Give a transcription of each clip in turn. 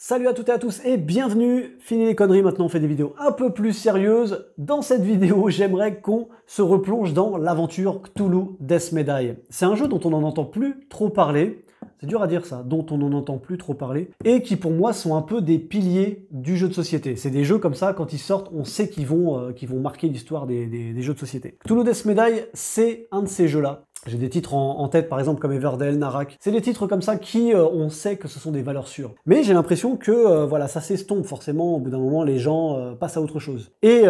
Salut à toutes et à tous et bienvenue. Fini les conneries, maintenant on fait des vidéos un peu plus sérieuses. Dans cette vidéo, j'aimerais qu'on se replonge dans l'aventure Cthulhu Death Medaille. C'est un jeu dont on n'en entend plus trop parler. C'est dur à dire ça, dont on n'en entend plus trop parler. Et qui pour moi sont un peu des piliers du jeu de société. C'est des jeux comme ça, quand ils sortent, on sait qu'ils vont marquer l'histoire des jeux de société. Cthulhu Death Medaille, c'est un de ces jeux-là. J'ai des titres en tête, par exemple, comme Everdell, Narak. C'est des titres comme ça qui, on sait que ce sont des valeurs sûres. Mais j'ai l'impression que, voilà, ça s'estompe. Forcément, au bout d'un moment, les gens passent à autre chose. Et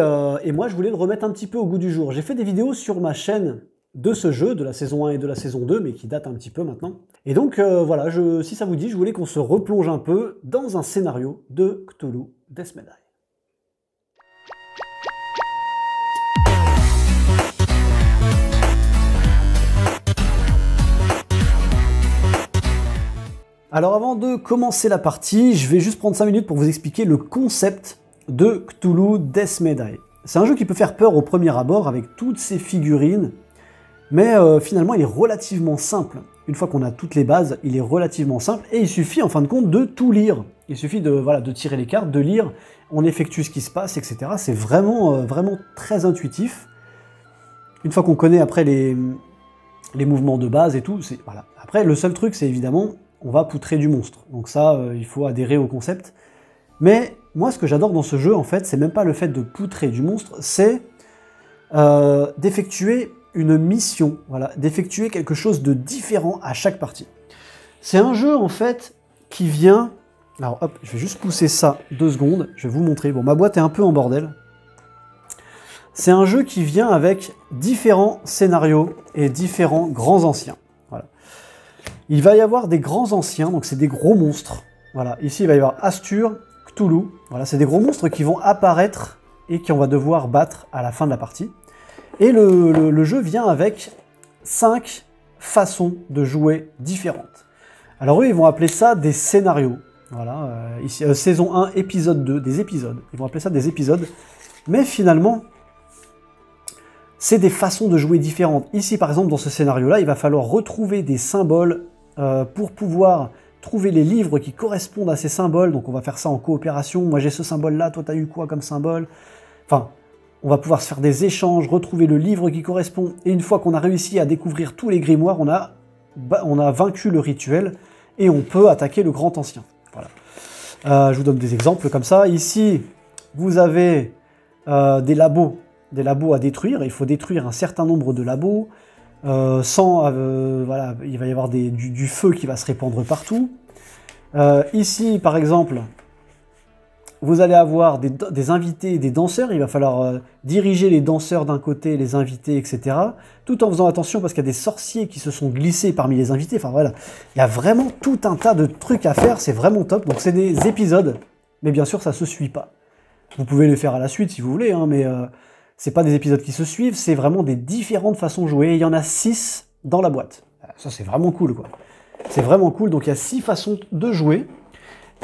moi, je voulais le remettre un petit peu au goût du jour. J'ai fait des vidéos sur ma chaîne de ce jeu, de la saison 1 et de la saison 2, mais qui datent un petit peu maintenant. Et donc, voilà, si ça vous dit, je voulais qu'on se replonge un peu dans un scénario de Cthulhu Death Medaille. Alors avant de commencer la partie, je vais juste prendre 5 minutes pour vous expliquer le concept de Cthulhu Death Medaille. C'est un jeu qui peut faire peur au premier abord avec toutes ces figurines, mais finalement il est relativement simple. Une fois qu'on a toutes les bases, il est relativement simple et il suffit en fin de compte de tout lire. Il suffit de tirer les cartes, de lire, on effectue ce qui se passe, etc. C'est vraiment très intuitif. Une fois qu'on connaît après les mouvements de base et tout, voilà. Après le seul truc c'est évidemment on va poutrer du monstre. Donc ça, il faut adhérer au concept. Mais moi, ce que j'adore dans ce jeu, en fait, c'est même pas le fait de poutrer du monstre, c'est d'effectuer une mission, voilà, d'effectuer quelque chose de différent à chaque partie. C'est un jeu, en fait, qui vient... Alors, hop, je vais juste pousser ça 2 secondes, je vais vous montrer. Bon, ma boîte est un peu en bordel. C'est un jeu qui vient avec différents scénarios et différents grands anciens. Voilà. Il va y avoir des grands anciens, donc c'est des gros monstres. Voilà, ici il va y avoir Astur, Cthulhu. Voilà, c'est des gros monstres qui vont apparaître et qu'on va devoir battre à la fin de la partie. Et le jeu vient avec 5 façons de jouer différentes. Alors eux, ils vont appeler ça des scénarios. Voilà, ici, saison 1, épisode 2, des épisodes. Ils vont appeler ça des épisodes. Mais finalement, c'est des façons de jouer différentes. Ici, par exemple, dans ce scénario-là, il va falloir retrouver des symboles pour pouvoir trouver les livres qui correspondent à ces symboles. Donc on va faire ça en coopération. Moi j'ai ce symbole-là, toi t'as eu quoi comme symbole? Enfin, on va pouvoir se faire des échanges, retrouver le livre qui correspond. Et une fois qu'on a réussi à découvrir tous les grimoires, on a vaincu le rituel et on peut attaquer le grand ancien. Voilà. Je vous donne des exemples comme ça. Ici, vous avez des labos à détruire. Il faut détruire un certain nombre de labos. Voilà, il va y avoir du feu qui va se répandre partout. Ici, par exemple, vous allez avoir des invités et des danseurs. Il va falloir diriger les danseurs d'un côté, les invités, etc. Tout en faisant attention parce qu'il y a des sorciers qui se sont glissés parmi les invités. Enfin voilà, il y a vraiment tout un tas de trucs à faire. C'est vraiment top. Donc c'est des épisodes, mais bien sûr ça se suit pas. Vous pouvez les faire à la suite si vous voulez, hein, mais c'est pas des épisodes qui se suivent, c'est vraiment des différentes façons de jouer. Et il y en a 6 dans la boîte. Ça, c'est vraiment cool, quoi. C'est vraiment cool. Donc, il y a 6 façons de jouer.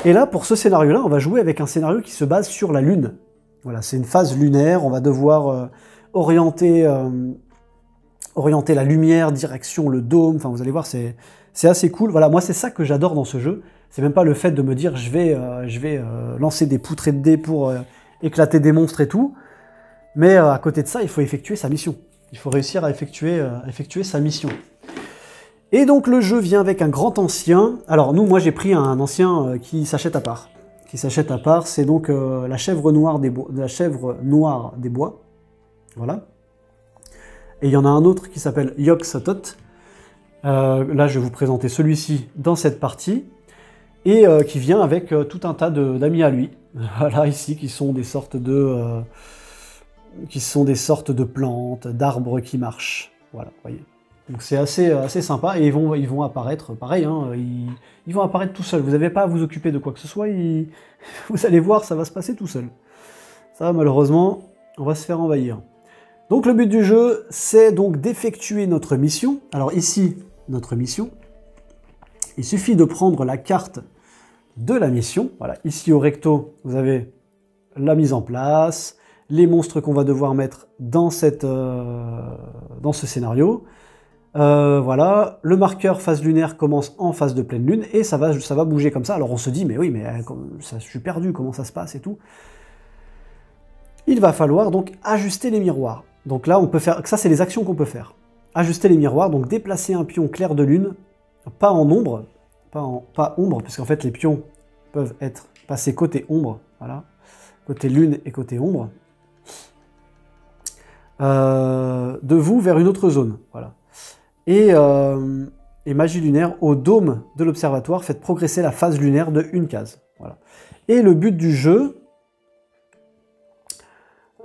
Et là, pour ce scénario-là, on va jouer avec un scénario qui se base sur la Lune. Voilà, c'est une phase lunaire. On va devoir orienter la lumière, direction le dôme. Enfin, vous allez voir, c'est assez cool. Voilà, moi, c'est ça que j'adore dans ce jeu. C'est même pas le fait de me dire je vais lancer des poutrées de dés pour éclater des monstres et tout. Mais à côté de ça, il faut effectuer sa mission. Il faut réussir à effectuer sa mission. Et donc le jeu vient avec un grand ancien. Alors moi j'ai pris un ancien qui s'achète à part. C'est donc la chèvre noire des bois. Voilà. Et il y en a un autre qui s'appelle Yog-Sothoth. Là je vais vous présenter celui-ci dans cette partie. Et qui vient avec tout un tas d'amis à lui. Voilà, ici, qui sont des sortes de plantes, d'arbres qui marchent. Voilà, vous voyez. Donc c'est assez sympa, et ils vont apparaître, pareil, hein, ils vont apparaître tout seuls. Vous n'avez pas à vous occuper de quoi que ce soit, vous allez voir, ça va se passer tout seul. Ça, malheureusement, on va se faire envahir. Donc le but du jeu, c'est donc d'effectuer notre mission. Alors ici, notre mission, il suffit de prendre la carte de la mission. Voilà, ici au recto, vous avez la mise en place, les monstres qu'on va devoir mettre dans ce scénario. Voilà, le marqueur phase lunaire commence en phase de pleine lune et ça va bouger comme ça. Alors on se dit, mais oui, mais je suis perdu, comment ça se passe et tout. Il va falloir donc ajuster les miroirs. Donc là, on peut faire, ça c'est les actions qu'on peut faire. Ajuster les miroirs, donc déplacer un pion clair de lune, pas en ombre, pas ombre, puisqu'en fait les pions peuvent être passés côté ombre, voilà, côté lune et côté ombre, de vous vers une autre zone, voilà. Et magie lunaire, au dôme de l'observatoire, faites progresser la phase lunaire de une case. Voilà. Et le but du jeu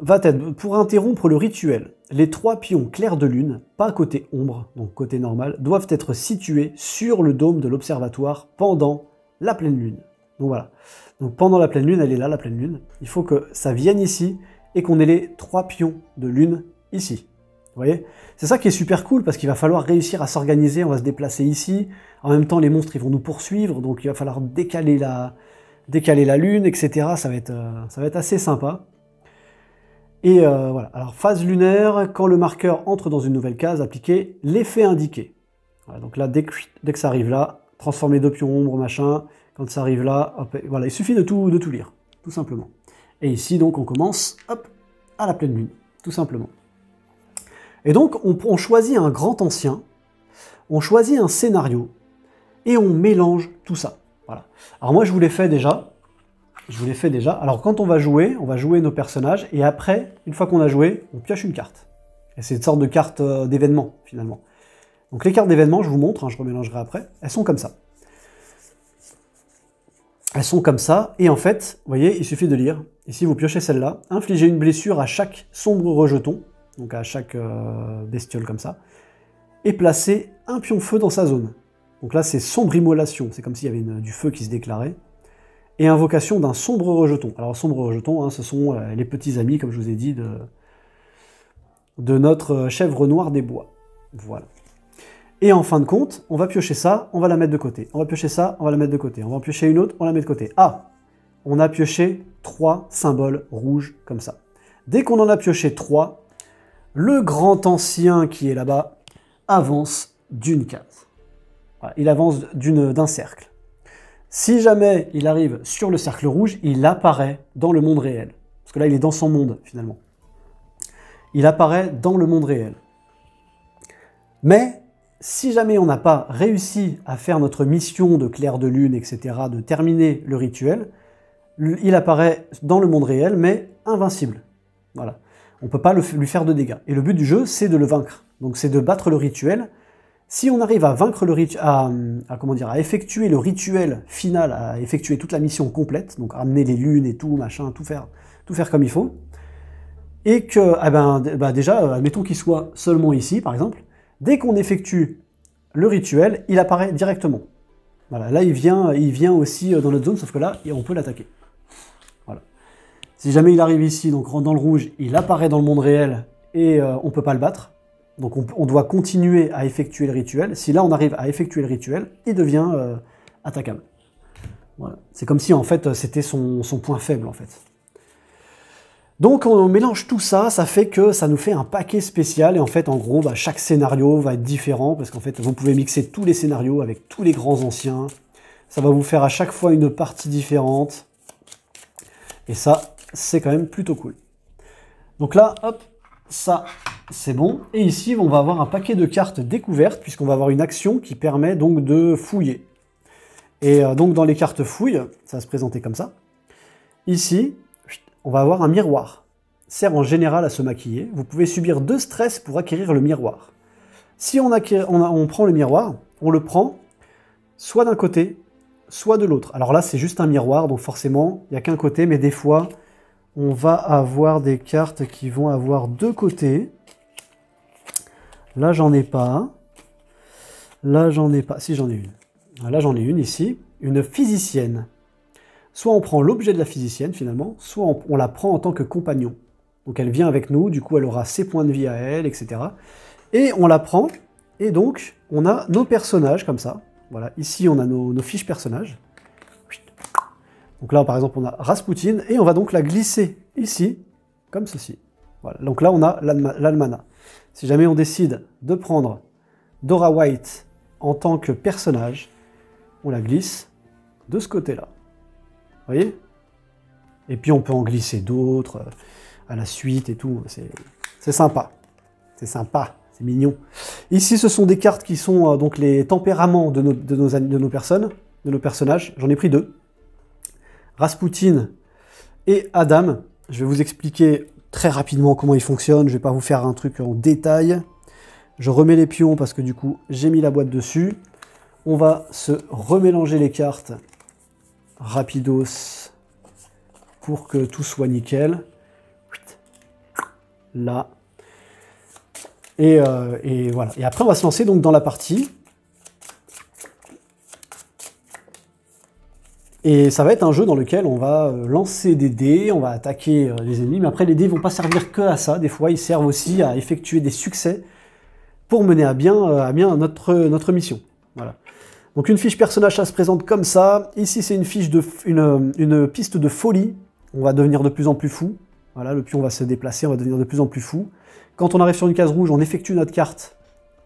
va être, pour interrompre le rituel, les 3 pions clairs de lune, pas côté ombre, donc côté normal, doivent être situés sur le dôme de l'observatoire pendant la pleine lune. Donc voilà. Donc pendant la pleine lune, elle est là, la pleine lune. Il faut que ça vienne ici et qu'on ait les 3 pions de lune ici. Vous voyez? C'est ça qui est super cool, parce qu'il va falloir réussir à s'organiser, on va se déplacer ici. En même temps, les monstres, ils vont nous poursuivre, donc il va falloir décaler la lune, etc. Ça va être assez sympa. Et voilà. Alors, phase lunaire, quand le marqueur entre dans une nouvelle case, appliquez l'effet indiqué. Voilà, donc là, dès que ça arrive là, transformer 2 pions ombre, machin. Quand ça arrive là, hop, voilà, il suffit de tout lire, tout simplement. Et ici, donc, on commence, hop, à la pleine lune, tout simplement. Et donc, on choisit un grand ancien, on choisit un scénario, et on mélange tout ça. Voilà. Alors moi, je vous l'ai fait déjà. Alors quand on va jouer nos personnages, et après, une fois qu'on a joué, on pioche une carte. Et c'est une sorte de carte d'événement, finalement. Donc les cartes d'événement, je vous montre, hein, je remélangerai après, elles sont comme ça. Elles sont comme ça, et en fait, vous voyez, il suffit de lire. Ici, vous piochez celle-là, infligez une blessure à chaque sombre rejeton, donc à chaque bestiole comme ça, et placez un pion feu dans sa zone. Donc là, c'est sombre immolation, c'est comme s'il y avait du feu qui se déclarait. Et invocation d'un sombre rejeton. Alors, sombre rejeton, hein, ce sont les petits amis, comme je vous ai dit, de notre chèvre noire des bois. Voilà. Et en fin de compte, on va piocher ça, on va la mettre de côté. On va piocher ça, on va la mettre de côté. On va en piocher une autre, on la met de côté. Ah, on a pioché 3 symboles rouges comme ça. Dès qu'on en a pioché 3, le grand ancien qui est là-bas avance d'une case. Voilà, il avance d'un cercle. Si jamais il arrive sur le cercle rouge, il apparaît dans le monde réel. Parce que là, il est dans son monde, finalement. Il apparaît dans le monde réel. Mais, si jamais on n'a pas réussi à faire notre mission de clair de lune, etc., de terminer le rituel, il apparaît dans le monde réel, mais invincible. Voilà. On ne peut pas lui faire de dégâts. Et le but du jeu, c'est de le vaincre. Donc c'est de battre le rituel. Si on arrive à vaincre le à effectuer le rituel final, à effectuer toute la mission complète, donc amener les lunes et tout, machin, tout faire comme il faut, et que, déjà, admettons qu'il soit seulement ici, par exemple, dès qu'on effectue le rituel, il apparaît directement. Voilà, là il vient aussi dans notre zone, sauf que là, on peut l'attaquer. Voilà. Si jamais il arrive ici, donc dans le rouge, il apparaît dans le monde réel, et on ne peut pas le battre. Donc on doit continuer à effectuer le rituel. Si là on arrive à effectuer le rituel, il devient attaquable. Voilà. C'est comme si en fait c'était son point faible en fait. Donc on mélange tout ça, ça fait que ça nous fait un paquet spécial. Et en fait en gros chaque scénario va être différent parce qu'en fait vous pouvez mixer tous les scénarios avec tous les grands anciens. Ça va vous faire à chaque fois une partie différente. Et ça c'est quand même plutôt cool. Donc là hop, ça c'est bon. Et ici, on va avoir un paquet de cartes découvertes, puisqu'on va avoir une action qui permet donc de fouiller. Et donc dans les cartes fouilles, ça va se présenter comme ça. Ici, on va avoir un miroir. Sert en général à se maquiller. Vous pouvez subir 2 stress pour acquérir le miroir. Si on prend le miroir, on le prend soit d'un côté, soit de l'autre. Alors là, c'est juste un miroir, donc forcément, il n'y a qu'un côté, mais des fois, on va avoir des cartes qui vont avoir 2 côtés. Là, j'en ai pas. Là, j'en ai pas. Si, j'en ai une. Là, j'en ai une ici. Une physicienne. Soit on prend l'objet de la physicienne, finalement, soit on la prend en tant que compagnon. Donc, elle vient avec nous, du coup, elle aura ses points de vie à elle, etc. Et on la prend, et donc, on a nos personnages, comme ça. Voilà, ici, on a nos fiches personnages. Donc là, par exemple, on a Raspoutine, et on va donc la glisser ici, comme ceci. Voilà. Donc là, on a l'almanach. Si jamais on décide de prendre Dora White en tant que personnage, on la glisse de ce côté-là. Vous voyez? Et puis on peut en glisser d'autres à la suite et tout. C'est sympa. C'est sympa, c'est mignon. Ici, ce sont des cartes qui sont donc les tempéraments de nos personnages. J'en ai pris 2. Rasputin et Adam. Je vais vous expliquer très rapidement comment ils fonctionnent. Je ne vais pas vous faire un truc en détail. Je remets les pions parce que du coup, j'ai mis la boîte dessus. On va se remélanger les cartes rapidos pour que tout soit nickel. Là. Et voilà. Et après, on va se lancer donc dans la partie. Et ça va être un jeu dans lequel on va lancer des dés, on va attaquer les ennemis, mais après les dés ne vont pas servir que à ça. Des fois, ils servent aussi à effectuer des succès pour mener à bien notre mission. Voilà. Donc une fiche personnage, ça se présente comme ça. Ici, c'est une piste de folie. On va devenir de plus en plus fou. Voilà, le pion va se déplacer, on va devenir de plus en plus fou. Quand on arrive sur une case rouge, on effectue notre carte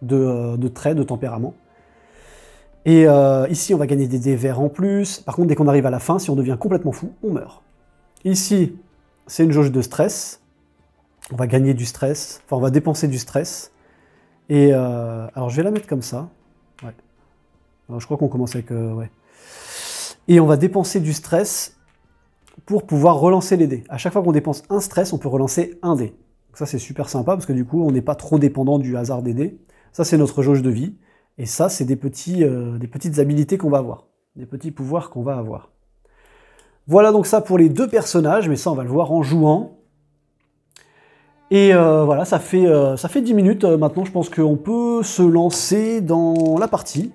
de trait, de tempérament. Et ici, on va gagner des dés verts en plus. Par contre, dès qu'on arrive à la fin, si on devient complètement fou, on meurt. Ici, c'est une jauge de stress. On va gagner du stress. Enfin, on va dépenser du stress. Et alors, je vais la mettre comme ça. Ouais. Alors, je crois qu'on commence avec... ouais. Et on va dépenser du stress pour pouvoir relancer les dés. À chaque fois qu'on dépense un stress, on peut relancer un dé. Donc ça, c'est super sympa parce que du coup, on n'est pas trop dépendant du hasard des dés. Ça, c'est notre jauge de vie. Et ça, c'est des petites habilités qu'on va avoir. Des petits pouvoirs qu'on va avoir. Voilà donc ça pour les 2 personnages, mais ça, on va le voir en jouant. Et voilà, ça fait 10 minutes. Maintenant, je pense qu'on peut se lancer dans la partie.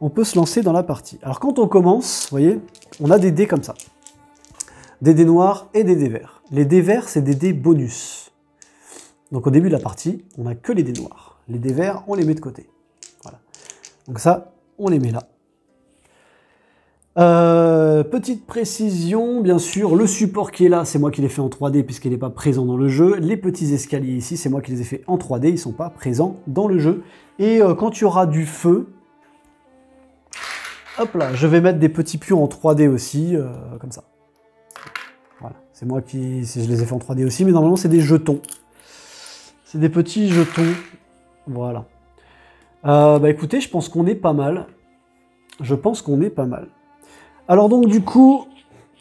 On peut se lancer dans la partie. Alors, quand on commence, vous voyez, on a des dés comme ça. Des dés noirs et des dés verts. Les dés verts, c'est des dés bonus. Donc, au début de la partie, on n'a que les dés noirs. Les dés verts, on les met de côté. Voilà. Donc ça, on les met là. Petite précision, bien sûr, le support qui est là, c'est moi qui l'ai fait en 3D puisqu'il n'est pas présent dans le jeu. Les petits escaliers ici, c'est moi qui les ai fait en 3D, ils ne sont pas présents dans le jeu. Et quand il y aura du feu, hop là, je vais mettre des petits pions en 3D aussi, comme ça. Voilà, c'est moi je les ai fait en 3D aussi, mais normalement c'est des jetons. C'est des petits jetons, voilà. Bah écoutez, je pense qu'on est pas mal. Je pense qu'on est pas mal. Alors donc du coup,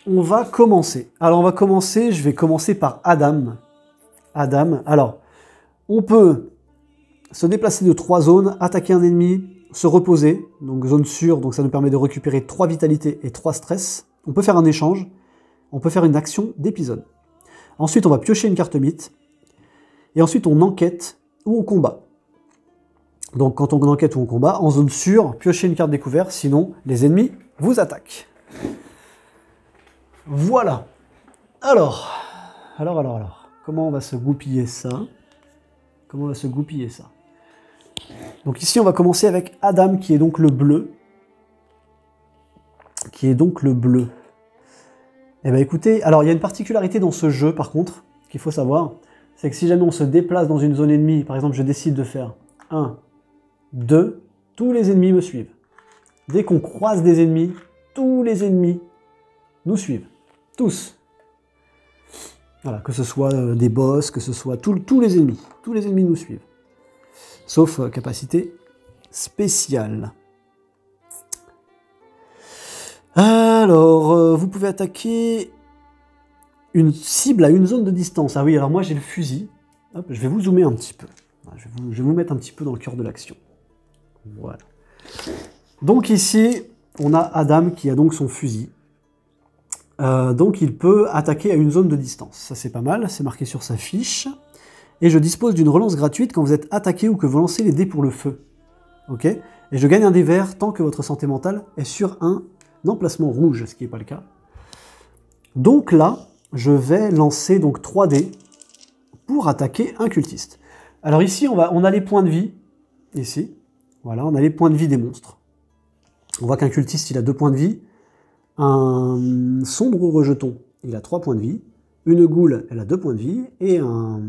on va commencer. Alors on va commencer, je vais commencer par Adam. Adam, alors, on peut se déplacer de 3 zones, attaquer un ennemi, se reposer, donc zone sûre, donc ça nous permet de récupérer 3 vitalités et 3 stress. On peut faire un échange, on peut faire une action d'épisode. Ensuite, on va piocher une carte mythe, et ensuite on enquête ou on combat. Donc quand on enquête ou on combat, en zone sûre, piochez une carte découverte, sinon les ennemis vous attaquent. Voilà. Alors, comment on va se goupiller ça? Comment on va se goupiller ça? Donc ici, on va commencer avec Adam, qui est donc le bleu. Eh bien écoutez, alors il y a une particularité dans ce jeu, par contre, qu'il faut savoir, c'est que si jamais on se déplace dans une zone ennemie, par exemple, je décide de faire 1, 2, tous les ennemis me suivent. Dès qu'on croise des ennemis, tous les ennemis nous suivent. Tous. Voilà, que ce soit des boss, que ce soit tous les ennemis. Tous les ennemis nous suivent. Sauf capacité spéciale. Alors, vous pouvez attaquer une cible à une zone de distance. Ah oui, alors moi j'ai le fusil. Hop, je vais vous zoomer un petit peu. Je vais vous mettre un petit peu dans le cœur de l'action. Voilà. Donc ici, on a Adam qui a donc son fusil. Donc il peut attaquer à une zone de distance. Ça c'est pas mal, c'est marqué sur sa fiche. Et je dispose d'une relance gratuite quand vous êtes attaqué ou que vous lancez les dés pour le feu. Ok? Et je gagne un dé vert tant que votre santé mentale est sur un emplacement rouge, ce qui n'est pas le cas. Donc là, je vais lancer donc 3 dés pour attaquer un cultiste. Alors ici, on a les points de vie. Ici, voilà, on a les points de vie des monstres. On voit qu'un cultiste, il a 2 points de vie. Un sombre rejeton, il a 3 points de vie. Une goule, elle a 2 points de vie. Et un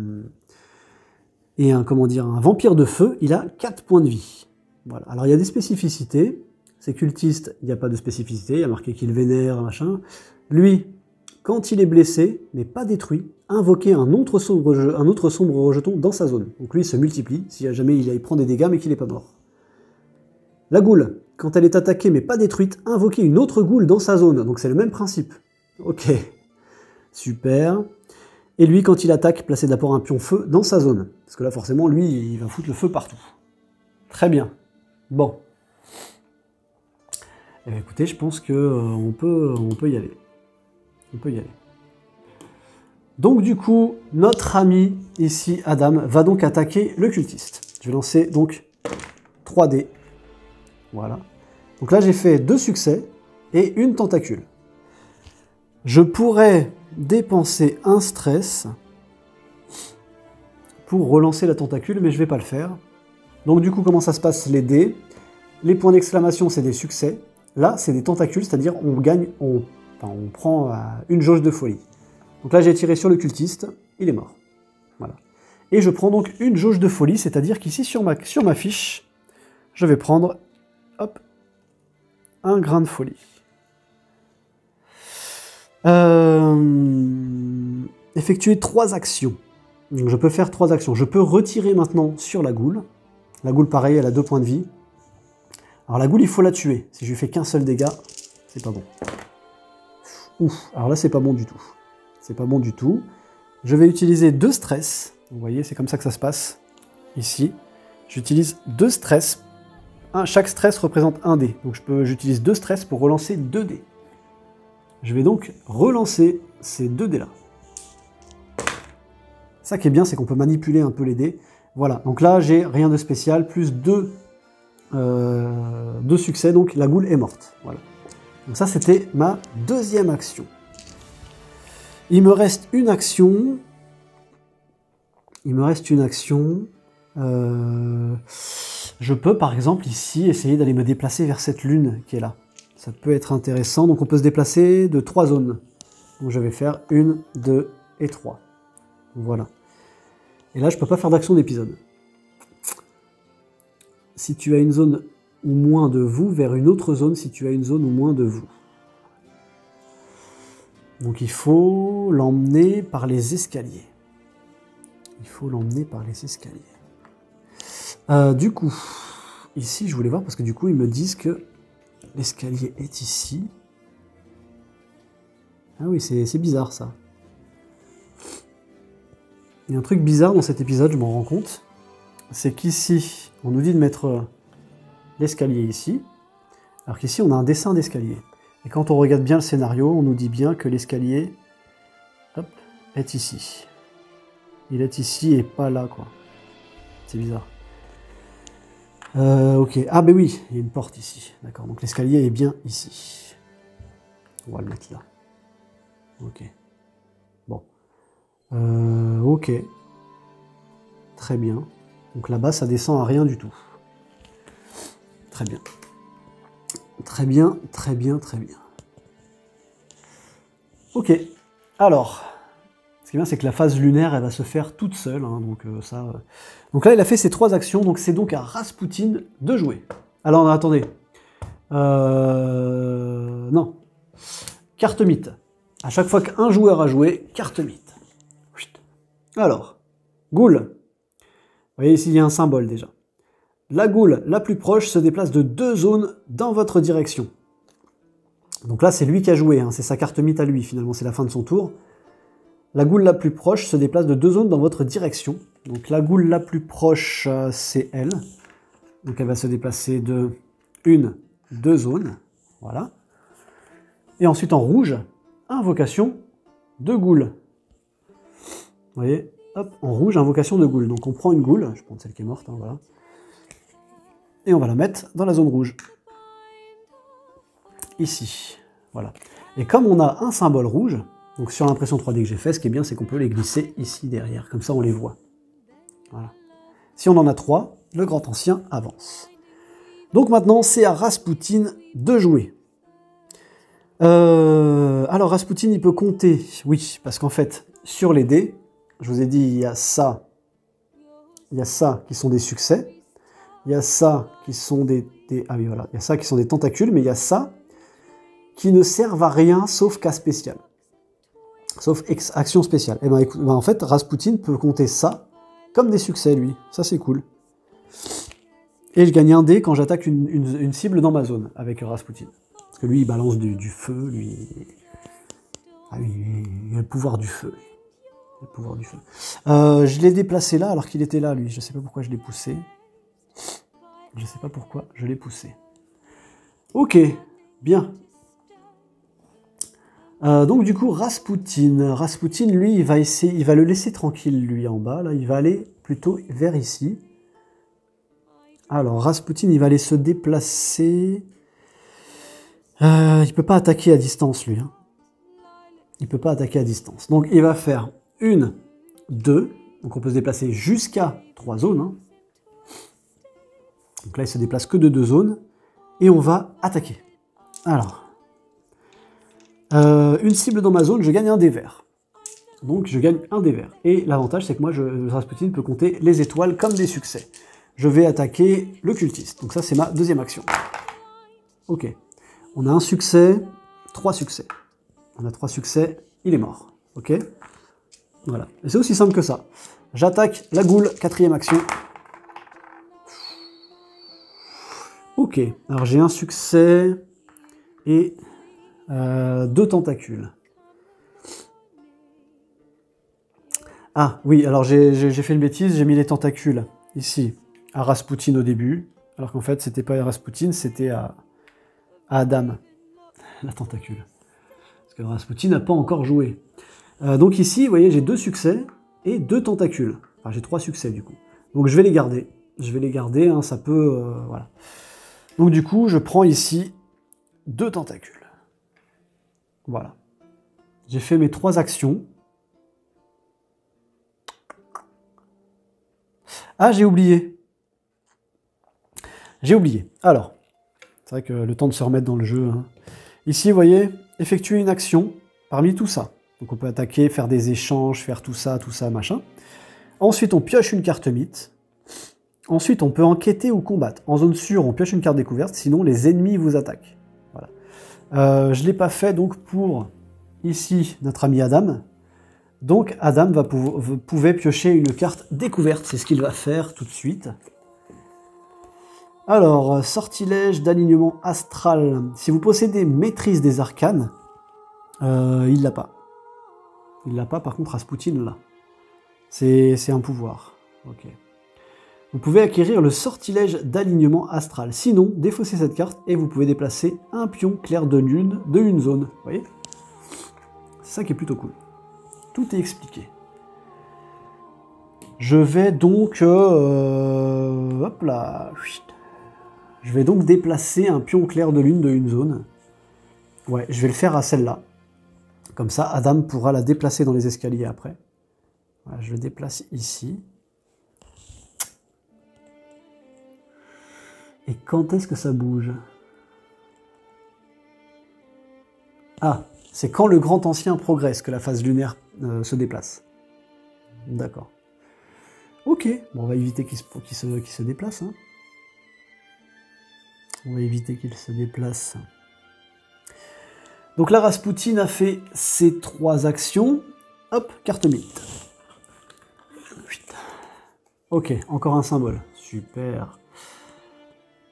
et un, comment dire, un vampire de feu, il a 4 points de vie. Voilà. Alors il y a des spécificités. Ces cultistes, il n'y a pas de spécificité, il y a marqué qu'il vénère, machin. Lui, quand il est blessé, mais pas détruit, invoquez un autre sombre rejeton dans sa zone. Donc lui, il se multiplie, si jamais il prend des dégâts mais qu'il n'est pas mort. La goule, quand elle est attaquée mais pas détruite, invoquez une autre goule dans sa zone. Donc c'est le même principe. Ok, super. Et lui, quand il attaque, placez d'abord un pion feu dans sa zone. Parce que là, forcément, lui, il va foutre le feu partout. Très bien. Bon. Eh bien, écoutez, je pense qu'on peut y aller. On peut y aller. Donc du coup, notre ami ici, Adam, va donc attaquer le cultiste. Je vais lancer donc 3 dés. Voilà. Donc là, j'ai fait 2 succès et une tentacule. Je pourrais dépenser un stress pour relancer la tentacule, mais je ne vais pas le faire. Donc du coup, comment ça se passe les dés? Les points d'exclamation, c'est des succès. Là, c'est des tentacules, c'est-à-dire on gagne, on prend une jauge de folie. Donc là, j'ai tiré sur le cultiste, il est mort. Voilà. Et je prends donc une jauge de folie, c'est-à-dire qu'ici, sur ma fiche, je vais prendre, hop, un grain de folie. Effectuer 3 actions. Donc je peux faire 3 actions. Je peux retirer maintenant sur la goule. La goule, pareil, elle a 2 points de vie. Alors la goule, il faut la tuer. Si je lui fais qu'un seul dégât, c'est pas bon. Ouf, alors là, c'est pas bon du tout. C'est pas bon du tout. Je vais utiliser 2 stress. Vous voyez, c'est comme ça que ça se passe. Ici, j'utilise 2 stress. Chaque stress représente 1 dé. Donc j'utilise 2 stress pour relancer 2 dés. Je vais donc relancer ces 2 dés-là. Ça qui est bien, c'est qu'on peut manipuler un peu les dés. Voilà, donc là, j'ai rien de spécial, plus 2 succès, donc la goule est morte. Voilà. Donc ça, c'était ma deuxième action. Il me reste une action. Je peux, par exemple, ici, essayer d'aller me déplacer vers cette lune qui est là. Ça peut être intéressant. Donc on peut se déplacer de 3 zones. Donc je vais faire 1, 2 et 3. Voilà. Et là, je ne peux pas faire d'action d'épisode. Si tu as une zone ou moins de vous, vers une autre zone si tu as une zone ou moins de vous. Donc il faut l'emmener par les escaliers. Du coup, ici, je voulais voir parce que du coup, ils me disent que l'escalier est ici. Ah oui, c'est bizarre ça. Il y a un truc bizarre dans cet épisode, je m'en rends compte. C'est qu'ici, on nous dit de mettre l'escalier ici, alors qu'ici, on a un dessin d'escalier. Et quand on regarde bien le scénario, on nous dit bien que l'escalier est ici. Il est ici et pas là, quoi. C'est bizarre. Ok. Ah, ben oui, il y a une porte ici. D'accord, donc l'escalier est bien ici. On va le mettre là. Ok. Bon. Ok. Très bien. Donc là-bas, ça descend à rien du tout. Très bien. Très bien, très bien, très bien. Ok. Alors, ce qui est bien, c'est que la phase lunaire, elle va se faire toute seule. Hein, donc là, il a fait ses 3 actions. Donc c'est donc à Rasputin de jouer. Alors, attendez. Non. Carte mythe. À chaque fois qu'un joueur a joué, carte mythe. Alors, goule. Vous voyez ici, il y a un symbole déjà. La goule la plus proche se déplace de 2 zones dans votre direction. Donc là, c'est lui qui a joué, hein, c'est sa carte mythe à lui, finalement, c'est la fin de son tour. La goule la plus proche se déplace de 2 zones dans votre direction. Donc la goule la plus proche, c'est elle. Donc elle va se déplacer de 2 zones. Voilà. Et ensuite en rouge, invocation de goule. Vous voyez, hop, en rouge, invocation de goule. Donc on prend une goule, je prends celle qui est morte, hein, voilà. Et on va la mettre dans la zone rouge. Ici, voilà. Et comme on a un symbole rouge, donc sur l'impression 3D que j'ai fait, ce qui est bien, c'est qu'on peut les glisser ici derrière, comme ça on les voit. Voilà. Si on en a 3, le grand ancien avance. Donc maintenant, c'est à Rasputin de jouer. Alors Rasputin, il peut compter, oui, parce qu'en fait, sur les dés, je vous ai dit, il y a ça il y a ça qui sont des succès, il y a ça qui sont ah oui, voilà, il y a ça qui sont des tentacules, mais il y a ça qui ne servent à rien sauf cas spécial. Sauf action spéciale. Et ben, écoute, en fait, Rasputin peut compter ça comme des succès, lui. Ça, c'est cool. Et je gagne un dé quand j'attaque une cible dans ma zone avec Rasputin. Parce que lui, il balance du feu, lui. Ah oui, il a le pouvoir du feu. Le pouvoir du feu. Je l'ai déplacé là alors qu'il était là, lui. Je sais pas pourquoi je l'ai poussé. Je sais pas pourquoi je l'ai poussé. Ok, bien. Donc du coup, Rasputin, lui, il va le laisser tranquille, lui, en bas. Là, il va aller plutôt vers ici. Alors, Rasputin, il va aller se déplacer. Il peut pas attaquer à distance, lui. Hein. Il peut pas attaquer à distance. Donc, il va faire 1, 2. Donc, on peut se déplacer jusqu'à 3 zones. Hein. Donc là, il se déplace que de 2 zones. Et on va attaquer. Alors... une cible dans ma zone, je gagne un dé vert. Donc je gagne un dé vert. Et l'avantage, c'est que moi, Rasputin peut compter les étoiles comme des succès. Je vais attaquer le cultiste. Donc ça, c'est ma deuxième action. Ok. On a un succès, 3 succès. On a 3 succès, il est mort. Ok. Voilà. Et c'est aussi simple que ça. J'attaque la goule, 4e action. Ok. Alors j'ai un succès et... 2 tentacules. Ah oui, alors j'ai fait une bêtise, j'ai mis les tentacules ici à Rasputin au début, alors qu'en fait c'était pas à Rasputin, c'était à Adam, la tentacule. Parce que Rasputin n'a pas encore joué. Donc ici, vous voyez, j'ai 2 succès et 2 tentacules. Enfin, j'ai 3 succès du coup. Donc je vais les garder. Je vais les garder, hein, ça peut... voilà. Donc du coup, je prends ici 2 tentacules. Voilà. J'ai fait mes 3 actions. Ah, j'ai oublié. J'ai oublié. Alors, c'est vrai que le temps de se remettre dans le jeu. Hein. Ici, vous voyez, effectuer une action parmi tout ça. Donc on peut attaquer, faire des échanges, faire tout ça, machin. Ensuite, on pioche une carte mythe. Ensuite, on peut enquêter ou combattre. En zone sûre, on pioche une carte découverte, sinon les ennemis vous attaquent. Voilà. Je ne l'ai pas fait donc pour... Ici, notre ami Adam. Donc, Adam pouvait piocher une carte découverte. C'est ce qu'il va faire tout de suite. Alors, sortilège d'alignement astral. Si vous possédez maîtrise des arcanes, il l'a pas. Il l'a pas, par contre, Rasputin là. C'est un pouvoir. Ok. Vous pouvez acquérir le sortilège d'alignement astral. Sinon, défaussez cette carte et vous pouvez déplacer un pion clair de lune de une zone. Vous voyez ? C'est ça qui est plutôt cool. Tout est expliqué. Je vais donc... hop là. Je vais donc déplacer un pion clair de lune de une zone. Ouais, je vais le faire à celle-là. Comme ça, Adam pourra la déplacer dans les escaliers après. Voilà, je le déplace ici. Et quand est-ce que ça bouge? Ah, c'est quand le grand ancien progresse que la phase lunaire se déplace. D'accord. Ok, bon, on va éviter qu'il se déplace. Hein. On va éviter qu'il se déplace. Donc là, Rasputin a fait ses 3 actions. Hop, carte mythe. Ok, encore un symbole. Super.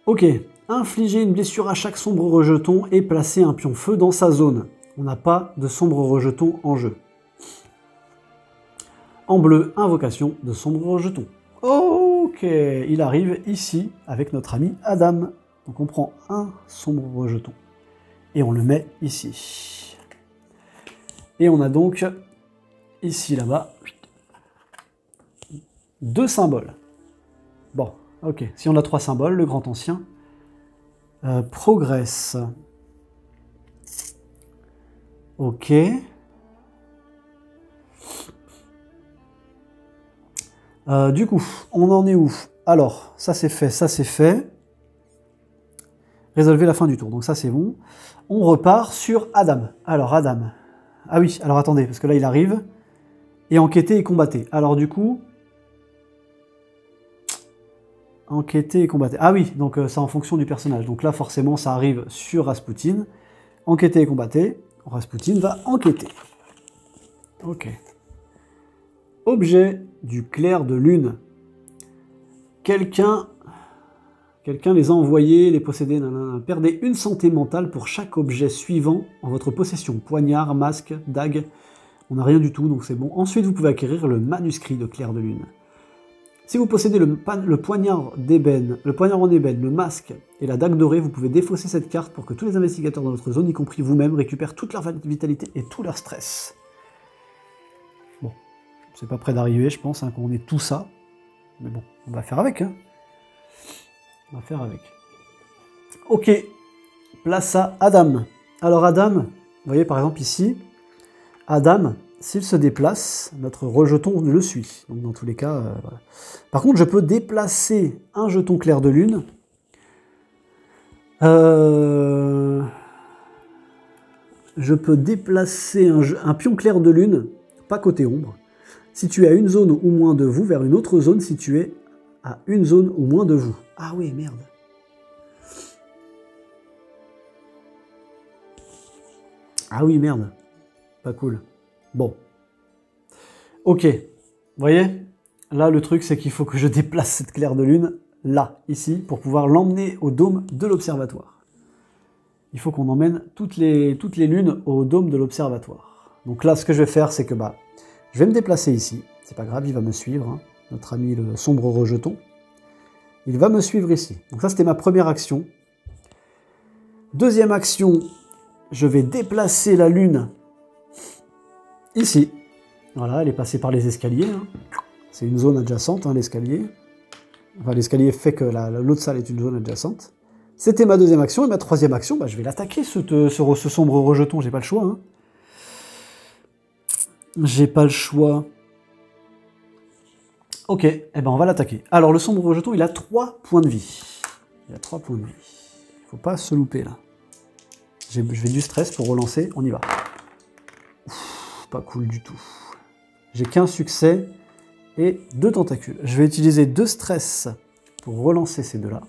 Ok, infliger une blessure à chaque sombre rejeton et placer un pion feu dans sa zone. On n'a pas de sombre rejeton en jeu. En bleu, invocation de sombre rejeton. Ok, il arrive ici avec notre ami Adam. Donc on prend un sombre rejeton et on le met ici. Et on a donc ici, là-bas, 2 symboles. Bon, ok, si on a 3 symboles, le grand ancien progresse. Ok. Du coup, on en est où? Alors, ça c'est fait, ça c'est fait. Résolvez la fin du tour, donc ça c'est bon. On repart sur Adam. Alors Adam. Ah oui, alors attendez, parce que là il arrive. Et enquêter et combattre. Alors du coup... Enquêter et combattre. Ah oui, donc c'est en fonction du personnage. Donc là, forcément, ça arrive sur Rasputin. Enquêter et combattre. Rasputin va enquêter. Ok. Objet du clair de lune. Quelqu'un les a envoyés, les possédés. Nanana. Perdez une santé mentale pour chaque objet suivant en votre possession. Poignard, masque, dague. On n'a rien du tout, donc c'est bon. Ensuite, vous pouvez acquérir le manuscrit de clair de lune. Si vous possédez le poignard d'ébène, le poignard en ébène, le masque et la dague dorée, vous pouvez défausser cette carte pour que tous les investigateurs dans votre zone, y compris vous-même, récupèrent toute leur vitalité et tout leur stress. Bon, c'est pas près d'arriver, je pense, qu'on ait tout ça. Mais bon, on va faire avec. Hein. On va faire avec. Ok, place à Adam. Alors Adam, vous voyez par exemple ici, Adam... S'il se déplace, notre rejeton le suit. Donc dans tous les cas, voilà. Par contre, je peux déplacer un jeton clair de lune. Je peux déplacer un pion clair de lune, pas côté ombre, situé à une zone ou moins de vous, vers une autre zone située à une zone ou moins de vous. Ah oui, merde. Ah oui, merde. Pas cool. Bon. Ok. Vous voyez? Là, le truc, c'est qu'il faut que je déplace cette claire de lune, là, ici, pour pouvoir l'emmener au dôme de l'observatoire. Il faut qu'on emmène toutes les lunes au dôme de l'observatoire. Donc là, ce que je vais faire, c'est que je vais me déplacer ici. C'est pas grave, il va me suivre. Hein. Notre ami le sombre rejeton. Il va me suivre ici. Donc ça, c'était ma première action. Deuxième action, je vais déplacer la lune ici. Voilà, elle est passée par les escaliers. Hein. C'est une zone adjacente, hein, l'escalier. Enfin, l'escalier fait que l'autre salle est une zone adjacente. C'était ma deuxième action. Et ma troisième action, je vais l'attaquer, ce sombre rejeton. J'ai pas le choix. Hein. J'ai pas le choix. Ok, eh ben on va l'attaquer. Alors, le sombre rejeton, il a 3 points de vie. Il a 3 points de vie. Faut pas se louper, là. Je vais du stress pour relancer. On y va. Ouf, pas cool du tout. J'ai qu'un succès et 2 tentacules. Je vais utiliser 2 stress pour relancer ces deux-là.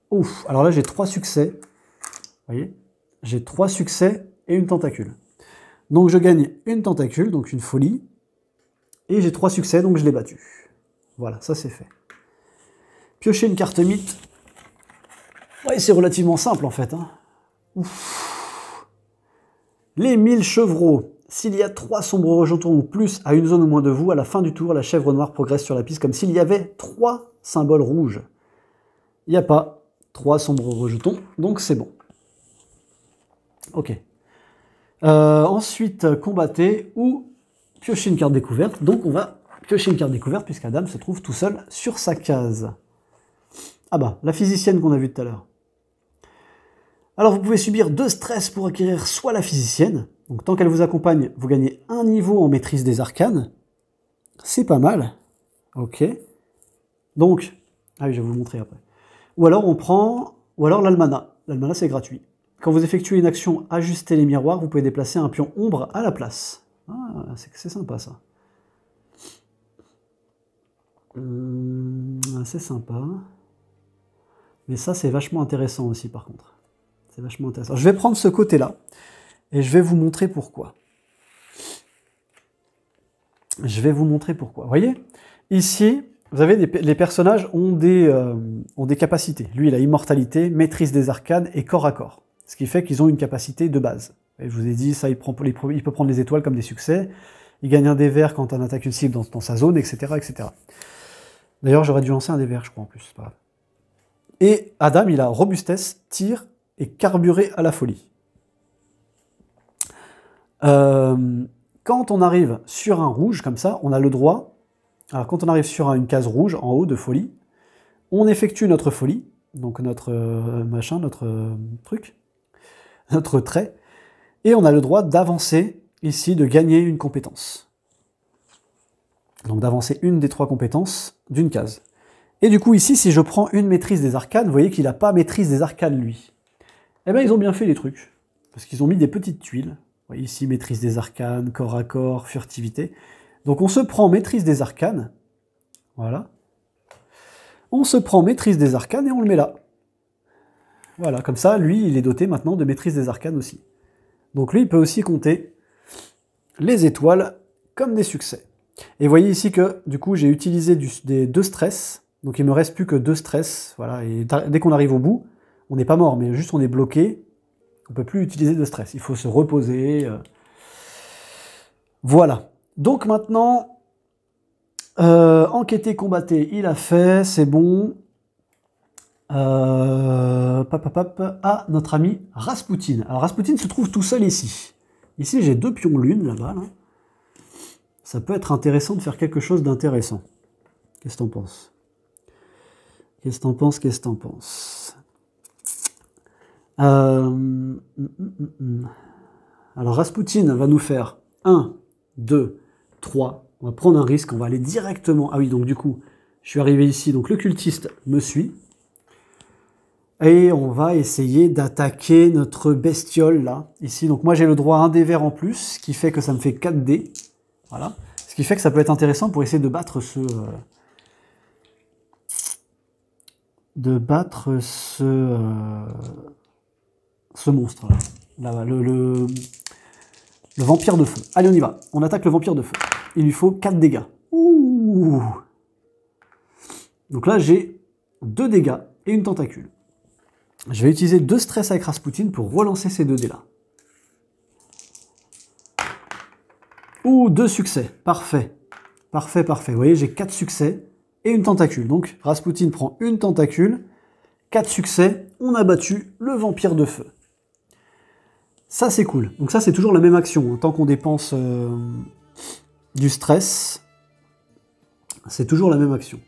Ouf, alors là j'ai 3 succès. Vous voyez? J'ai 3 succès et une tentacule. Donc je gagne une tentacule, donc une folie. Et j'ai 3 succès, donc je l'ai battu. Voilà, ça c'est fait. Piocher une carte mythe. Ouais, c'est relativement simple en fait. Hein. Ouf. Les 1000 chevreaux. S'il y a 3 sombres rejetons ou plus à une zone ou moins de vous, à la fin du tour, la chèvre noire progresse sur la piste comme s'il y avait 3 symboles rouges. Il n'y a pas 3 sombres rejetons, donc c'est bon. Ok. Ensuite, combattez ou piocher une carte découverte. Donc on va piocher une carte découverte puisqu'Adam se trouve tout seul sur sa case. Ah bah, la physicienne qu'on a vue tout à l'heure. Alors vous pouvez subir 2 stress pour acquérir soit la physicienne. Donc tant qu'elle vous accompagne, vous gagnez 1 niveau en maîtrise des arcanes. C'est pas mal. Ok. Donc, ah oui, je vais vous le montrer après. Ou alors on prend, ou alors l'almanach. L'almanach c'est gratuit. Quand vous effectuez une action ajuster les miroirs, vous pouvez déplacer un pion ombre à la place. Ah, c'est sympa ça. C'est sympa. Mais ça c'est vachement intéressant aussi par contre. C'est vachement intéressant. Je vais prendre ce côté-là. Et je vais vous montrer pourquoi. Je vais vous montrer pourquoi. Vous voyez? Ici, vous avez les personnages ont des capacités. Lui, il a immortalité, maîtrise des arcanes et corps à corps. Ce qui fait qu'ils ont une capacité de base. Et je vous ai dit, ça, il peut prendre les étoiles comme des succès. Il gagne un dé vert quand on attaque une cible dans sa zone, etc. etc. D'ailleurs, j'aurais dû lancer un dé vert, je crois, en plus. C'est pas grave. Et Adam, il a robustesse, tir et carburé à la folie. Quand on arrive sur un rouge, comme ça, on a le droit... Alors, quand on arrive sur une case rouge, en haut de folie, on effectue notre folie, donc notre notre truc, notre trait, et on a le droit d'avancer, ici, de gagner une compétence. Donc, d'avancer une des 3 compétences d'une case. Et du coup, ici, si je prends une maîtrise des arcanes, vous voyez qu'il n'a pas maîtrise des arcanes, lui. Eh bien, ils ont bien fait les trucs, parce qu'ils ont mis des petites tuiles. Ici, maîtrise des arcanes, corps à corps, furtivité. Donc on se prend maîtrise des arcanes. Voilà. On se prend maîtrise des arcanes et on le met là. Voilà, comme ça, lui, il est doté maintenant de maîtrise des arcanes aussi. Donc lui, il peut aussi compter les étoiles comme des succès. Et vous voyez ici que, du coup, j'ai utilisé des 2 stress. Donc il me reste plus que 2 stress. Voilà, et dès qu'on arrive au bout, on n'est pas mort, mais juste on est bloqué. On ne peut plus utiliser de stress. Il faut se reposer. Voilà. Donc maintenant, enquêter, combattre, il a fait, c'est bon. Ah, notre ami Rasputin. Alors Rasputin se trouve tout seul ici. Ici, j'ai 2 pions lune là-bas. Là. Ça peut être intéressant de faire quelque chose d'intéressant. Qu'est-ce que t'en penses? Qu'est-ce que t'en penses? Qu'est-ce que t'en penses? Alors Rasputin va nous faire 1, 2, 3. On va prendre un risque, on va aller directement... Ah oui, donc du coup, je suis arrivé ici, donc le cultiste me suit. Et on va essayer d'attaquer notre bestiole, là, ici. Donc moi, j'ai le droit à un dé vert en plus, ce qui fait que ça me fait 4 dés. Voilà. Ce qui fait que ça peut être intéressant pour essayer de battre ce... ce monstre-là. Là, le vampire de feu. Allez, on y va. On attaque le vampire de feu. Il lui faut 4 dégâts. Ouh. Donc là, j'ai 2 dégâts et une tentacule. Je vais utiliser 2 stress avec Rasputin pour relancer ces 2 dés-là. Ouh, 2 succès. Parfait. Parfait, parfait. Vous voyez, j'ai 4 succès et une tentacule. Donc, Rasputin prend une tentacule. 4 succès. On a battu le vampire de feu. Ça, c'est cool. Donc ça, c'est toujours la même action. Tant qu'on dépense du stress, c'est toujours la même action.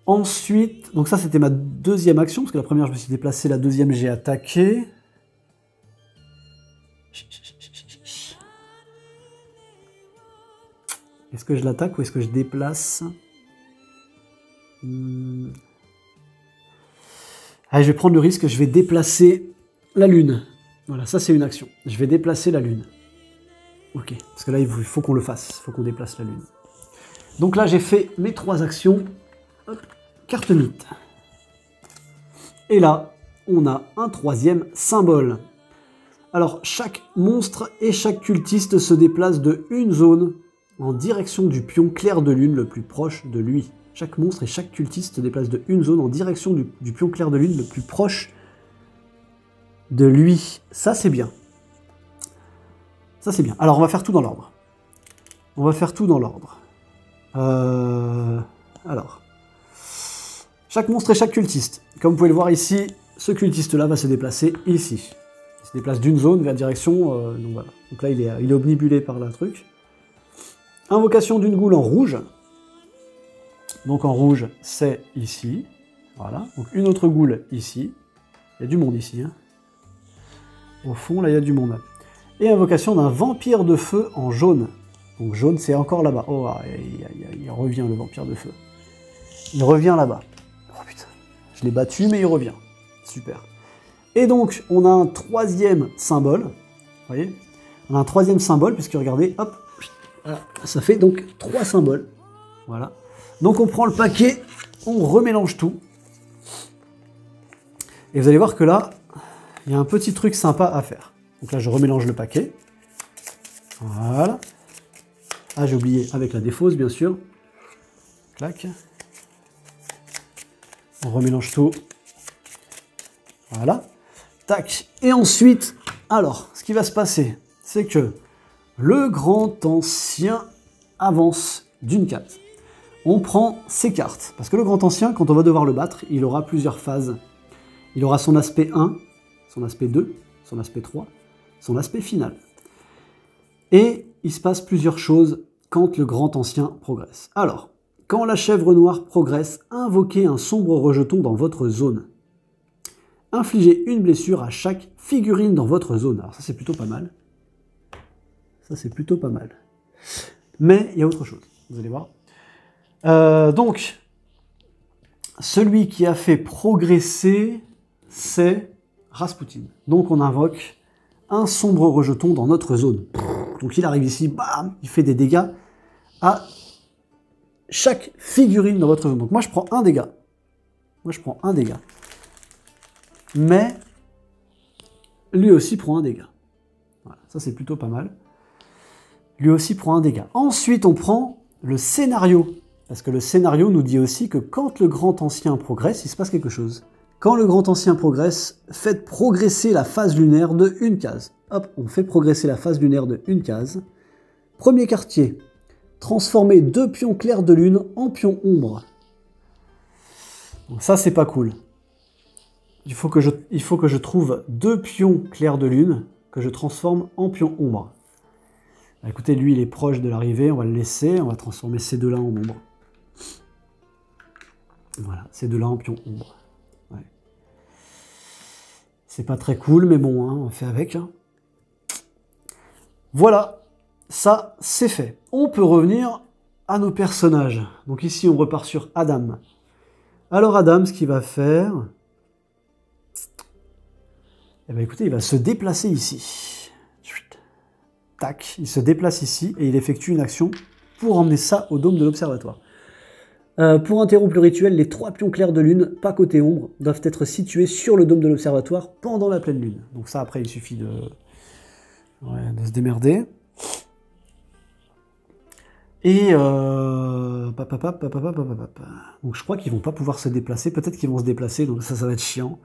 Ensuite, donc ça, c'était ma 2e action, parce que la première, je me suis déplacé, la 2e, j'ai attaqué. Est-ce que je l'attaque ou est-ce que je déplace? Allez, je vais prendre le risque, je vais déplacer la lune. Voilà, ça c'est une action. Je vais déplacer la lune. Ok, parce que là, il faut qu'on le fasse. Il faut qu'on déplace la lune. Donc là, j'ai fait mes 3 actions. Hop, carte mythe. Et là, on a un 3e symbole. Alors, chaque monstre et chaque cultiste se déplace de une zone en direction du pion clair de lune le plus proche de lui. Chaque monstre et chaque cultiste se déplace de une zone en direction du pion clair de lune le plus proche de lui. Ça, c'est bien. Ça, c'est bien. Alors, on va faire tout dans l'ordre. On va faire tout dans l'ordre. Alors, chaque monstre et chaque cultiste. Comme vous pouvez le voir ici, ce cultiste-là va se déplacer ici. Il se déplace d'une zone vers direction... donc voilà. Donc là, il est omnibulé par le truc. Invocation d'une goule en rouge. Donc en rouge, c'est ici. Voilà. Donc une autre goule ici. Il y a du monde ici. Hein. Au fond, là, il y a du monde. Et invocation d'un vampire de feu en jaune. Donc jaune, c'est encore là-bas. Oh, il revient, le vampire de feu. Il revient là-bas. Oh putain. Je l'ai battu, mais il revient. Super. Et donc, on a un 3e symbole. Vous voyez? On a un 3e symbole, puisque regardez, hop, voilà, ça fait donc 3 symboles. Voilà. Donc on prend le paquet, on remélange tout. Et vous allez voir que là, il y a un petit truc sympa à faire. Donc là, je remélange le paquet. Voilà. Ah, j'ai oublié, avec la défausse, bien sûr. Clac. On remélange tout. Voilà. Tac. Et ensuite, alors, ce qui va se passer, c'est que le grand ancien avance d'une case. On prend ses cartes. Parce que le grand ancien, quand on va devoir le battre, il aura plusieurs phases. Il aura son aspect 1, son aspect 2, son aspect 3, son aspect final. Et il se passe plusieurs choses quand le grand ancien progresse. Alors, quand la chèvre noire progresse, invoquez un sombre rejeton dans votre zone. Infligez une blessure à chaque figurine dans votre zone. Alors ça, c'est plutôt pas mal. Ça, c'est plutôt pas mal. Mais il y a autre chose, vous allez voir. Donc, celui qui a fait progresser, c'est Rasputin. Donc on invoque un sombre rejeton dans notre zone. Donc il arrive ici, bam, il fait des dégâts à chaque figurine dans votre zone. Donc moi je prends un dégât. Moi, je prends un dégât. Mais lui aussi prend un dégât. Voilà, ça, c'est plutôt pas mal. Lui aussi prend un dégât. Ensuite, on prend le scénario. Parce que le scénario nous dit aussi que quand le grand ancien progresse, il se passe quelque chose. Quand le grand ancien progresse, faites progresser la phase lunaire de une case. Hop, on fait progresser la phase lunaire de une case. Premier quartier. Transformer 2 pions clairs de lune en pions ombre. Donc ça, c'est pas cool. Il faut que je trouve 2 pions clairs de lune que je transforme en pions ombre. Bah, écoutez, lui, il est proche de l'arrivée. On va le laisser. On va transformer ces deux-là en ombre. Voilà, ces deux-là en pions ombre. Ouais. C'est pas très cool, mais bon, hein, on fait avec. Hein. Voilà, ça, c'est fait. On peut revenir à nos personnages. Donc ici, on repart sur Adam. Alors Adam, ce qu'il va faire... Eh bien écoutez, il va se déplacer ici. Tac, il se déplace ici et il effectue une action pour emmener ça au dôme de l'observatoire. Pour interrompre le rituel, les 3 pions clairs de lune, pas côté ombre, doivent être situés sur le dôme de l'observatoire pendant la pleine lune. Donc ça, après, il suffit de se démerder. Et donc je crois qu'ils vont pas pouvoir se déplacer. Peut-être qu'ils vont se déplacer, donc ça va être chiant.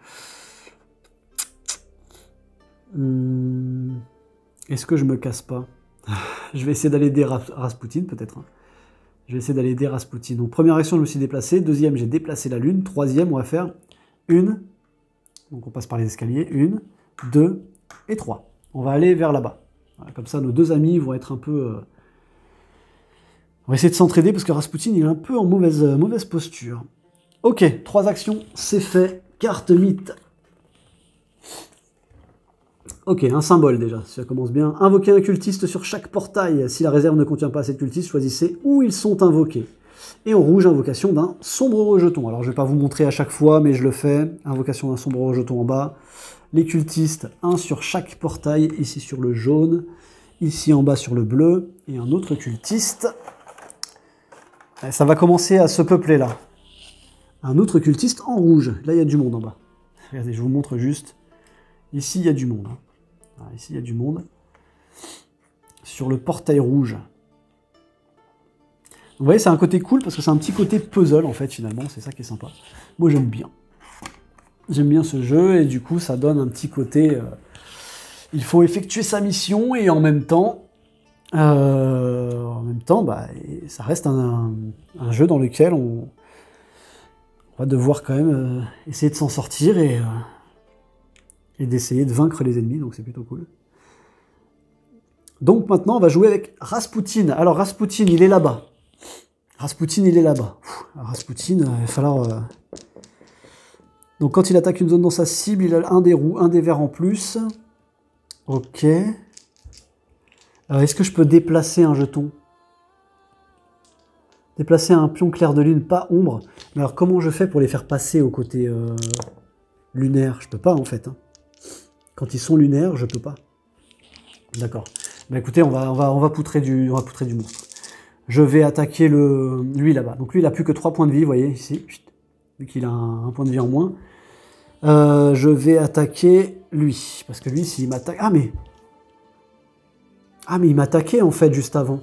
Est-ce que je me casse pas? Je vais essayer d'aller aider Rasputin, peut-être. Hein. Je vais essayer d'aller aider Rasputin. Donc première action, je me suis déplacé. Deuxième, j'ai déplacé la lune. Troisième, on va faire une. Donc on passe par les escaliers. 1, 2 et 3. On va aller vers là-bas. Voilà, comme ça, nos deux amis vont être un peu... On va essayer de s'entraider parce que Rasputin, il est un peu en mauvaise posture. Ok, 3 actions, c'est fait. Carte mythe. Ok, un symbole déjà, ça commence bien. Invoquer un cultiste sur chaque portail. Si la réserve ne contient pas assez de cultistes, choisissez où ils sont invoqués. Et en rouge, invocation d'un sombre rejeton. Alors je ne vais pas vous montrer à chaque fois, mais je le fais. Invocation d'un sombre rejeton en bas. Les cultistes, un sur chaque portail, ici sur le jaune, ici en bas sur le bleu, et un autre cultiste. Ça va commencer à se peupler là. Un autre cultiste en rouge. Là, il y a du monde en bas. Regardez, je vous montre juste. Ici, il y a du monde. Voilà, ici, il y a du monde. Sur le portail rouge. Vous voyez, c'est un côté cool parce que c'est un petit côté puzzle, en fait, finalement. C'est ça qui est sympa. Moi, j'aime bien. J'aime bien ce jeu et du coup, ça donne un petit côté... il faut effectuer sa mission et en même temps, bah, ça reste un jeu dans lequel on va devoir quand même essayer de s'en sortir et d'essayer de vaincre les ennemis, donc c'est plutôt cool. Donc maintenant, on va jouer avec Rasputin. Alors Rasputin, il est là-bas. Rasputin, il est là-bas. Rasputin, il va falloir... Donc quand il attaque une zone dans sa cible, il a un des roues, un des verts en plus. Ok. Est-ce que je peux déplacer un jeton? Déplacer un pion clair de lune, pas ombre. Mais alors comment je fais pour les faire passer au côté lunaire? Je peux pas en fait. Hein. Quand ils sont lunaires, je peux pas. D'accord. Bah écoutez, on va poutrer du monstre. Je vais attaquer lui là-bas. Donc lui, il a plus que 3 points de vie, vous voyez ici. Vu qu'il a un point de vie en moins. Je vais attaquer lui. Parce que lui, s'il m'attaque... Ah mais il m'attaquait en fait juste avant.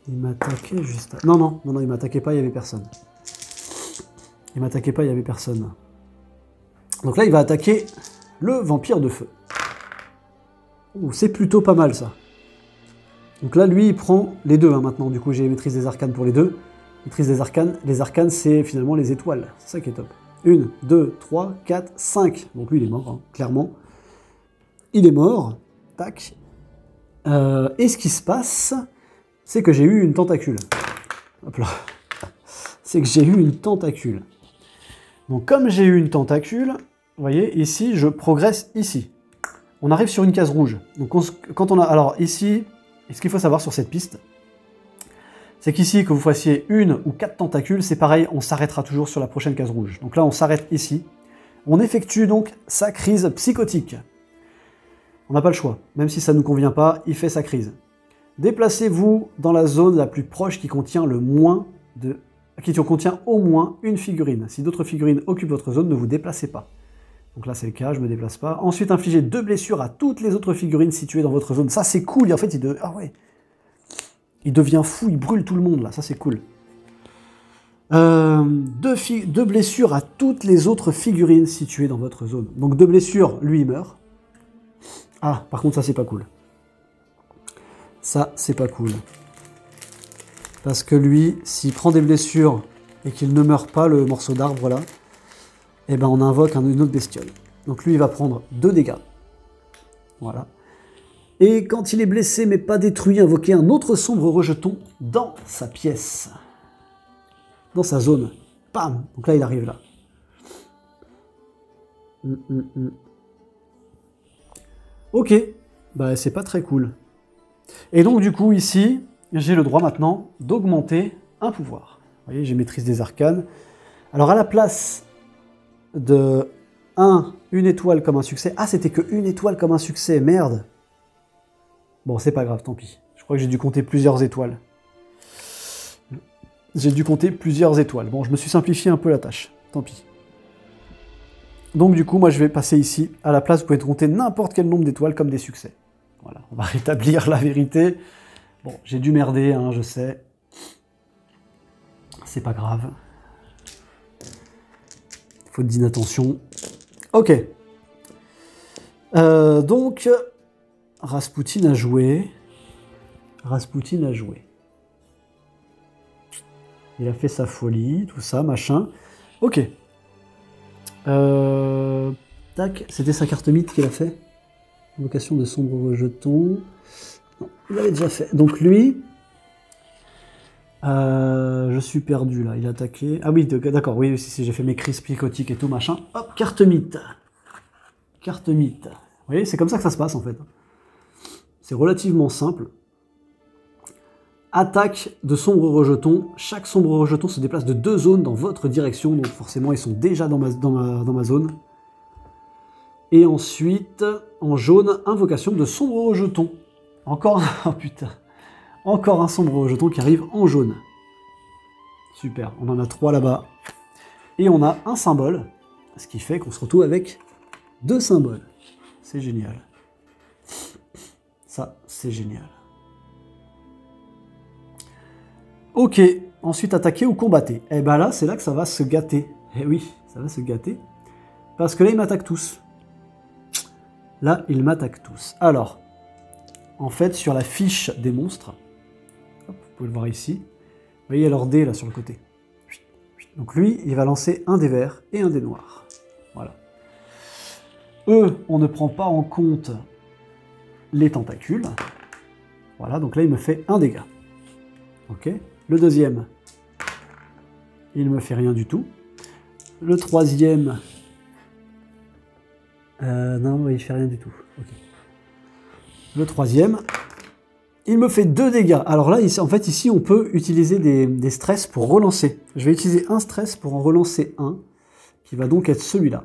Il m'attaquait juste avant. Non, il m'attaquait pas, il y avait personne. Il m'attaquait pas, il y avait personne. Donc là, il va attaquer le vampire de feu. C'est plutôt pas mal ça. Donc là, lui, il prend les deux hein, maintenant. Du coup, j'ai maîtrise des arcanes pour les deux. Maîtrise des arcanes. Les arcanes, c'est finalement les étoiles. C'est ça qui est top. 1, 2, 3, 4, 5. Donc lui, il est mort, hein, clairement. Il est mort. Tac. Et ce qui se passe, c'est que j'ai eu une tentacule. Hop là. C'est que j'ai eu une tentacule. Donc comme j'ai eu une tentacule, vous voyez, ici, je progresse ici. On arrive sur une case rouge. Donc quand on a... Alors ici, ce qu'il faut savoir sur cette piste, c'est qu'ici, que vous fassiez 1 ou 4 tentacules, c'est pareil, on s'arrêtera toujours sur la prochaine case rouge. Donc là, on s'arrête ici. On effectue donc sa crise psychotique. On n'a pas le choix. Même si ça ne nous convient pas, il fait sa crise. Déplacez-vous dans la zone la plus proche qui contient le moins de contient au moins une figurine. Si d'autres figurines occupent votre zone, ne vous déplacez pas. Donc là, c'est le cas, je me déplace pas. Ensuite, infligez 2 blessures à toutes les autres figurines situées dans votre zone. Ça, c'est cool. Et en fait, ah ouais. Il devient fou, il brûle tout le monde, là. Ça, c'est cool. 2 blessures à toutes les autres figurines situées dans votre zone. Donc 2 blessures, lui, il meurt. Ah, par contre, ça, c'est pas cool. Ça, c'est pas cool. Parce que lui, s'il prend des blessures et qu'il ne meurt pas, le morceau d'arbre, là, eh ben on invoque une autre bestiole. Donc lui, il va prendre 2 dégâts. Voilà. Et quand il est blessé mais pas détruit, invoquez un autre sombre rejeton dans sa pièce. Dans sa zone. Bam! Donc là, il arrive là. Ok. Bah, c'est pas très cool. Et donc, du coup, ici, j'ai le droit maintenant d'augmenter un pouvoir. Vous voyez, j'ai maîtrise des arcanes. Alors, à la place de une étoile comme un succès. Ah, c'était que une étoile comme un succès, merde. Bon, c'est pas grave, tant pis. Je crois que j'ai dû compter plusieurs étoiles. J'ai dû compter plusieurs étoiles. Bon, je me suis simplifié un peu la tâche, tant pis. Donc du coup, moi je vais passer ici. À la place, vous pouvez compter n'importe quel nombre d'étoiles comme des succès. Voilà, on va rétablir la vérité. Bon, j'ai dû merder, hein, je sais. C'est pas grave. Faute d'inattention. Ok. Donc, Rasputin a joué. Rasputin a joué. Il a fait sa folie, tout ça, machin. Ok. Tac, c'était sa carte mythe qu'il a fait. Invocation de sombre rejeton. Non, il l'avait déjà fait. Donc lui... je suis perdu là, il a attaqué. Ah oui, d'accord, oui, si j'ai fait mes crises psychotiques et tout, machin. Hop, carte mythe. Carte mythe. Vous voyez, c'est comme ça que ça se passe en fait. C'est relativement simple. Attaque de sombre rejeton. Chaque sombre rejeton se déplace de 2 zones dans votre direction, donc forcément ils sont déjà dans ma zone. Et ensuite, en jaune, invocation de sombre rejeton. Encore un... Oh putain. Encore un sombre rejeton qui arrive en jaune. Super, on en a 3 là-bas. Et on a un symbole, ce qui fait qu'on se retrouve avec 2 symboles. C'est génial. Ça, c'est génial. Ok, ensuite attaquer ou combattre. Et ben là, c'est là que ça va se gâter. Eh oui, ça va se gâter. Parce que là, ils m'attaquent tous. Là, ils m'attaquent tous. Alors, en fait, sur la fiche des monstres, hop, vous pouvez le voir ici, vous voyez leur dé là sur le côté. Donc lui, il va lancer un dé vert et un dé noir. Voilà. Eux, on ne prend pas en compte les tentacules. Voilà, donc là, il me fait un dégât. Ok. Le deuxième, il ne me fait rien du tout. Le troisième, non, il fait rien du tout. Okay. Le troisième, il me fait 2 dégâts. Alors là, en fait, ici, on peut utiliser des stress pour relancer. Je vais utiliser un stress pour en relancer un, qui va donc être celui-là.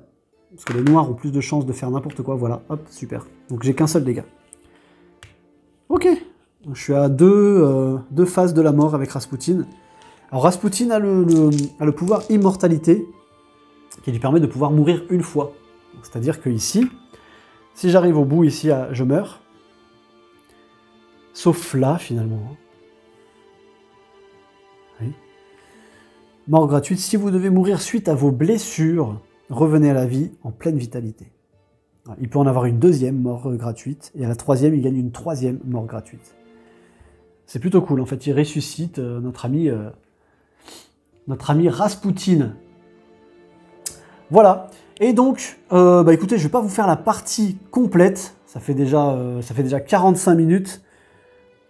Parce que les noirs ont plus de chances de faire n'importe quoi. Voilà, hop, super. Donc j'ai qu'un seul dégât. Ok. Je suis à 2 phases de la mort avec Rasputin. Alors Rasputin a le pouvoir immortalité qui lui permet de pouvoir mourir une fois. C'est-à-dire que ici, si j'arrive au bout ici, je meurs. Sauf là, finalement. Oui. Mort gratuite. Si vous devez mourir suite à vos blessures, revenez à la vie en pleine vitalité. Il peut en avoir une 2e mort gratuite, et à la 3e, il gagne une 3e mort gratuite. C'est plutôt cool, en fait, il ressuscite notre ami Rasputin. Voilà, et donc, écoutez, je ne vais pas vous faire la partie complète, ça fait déjà 45 minutes.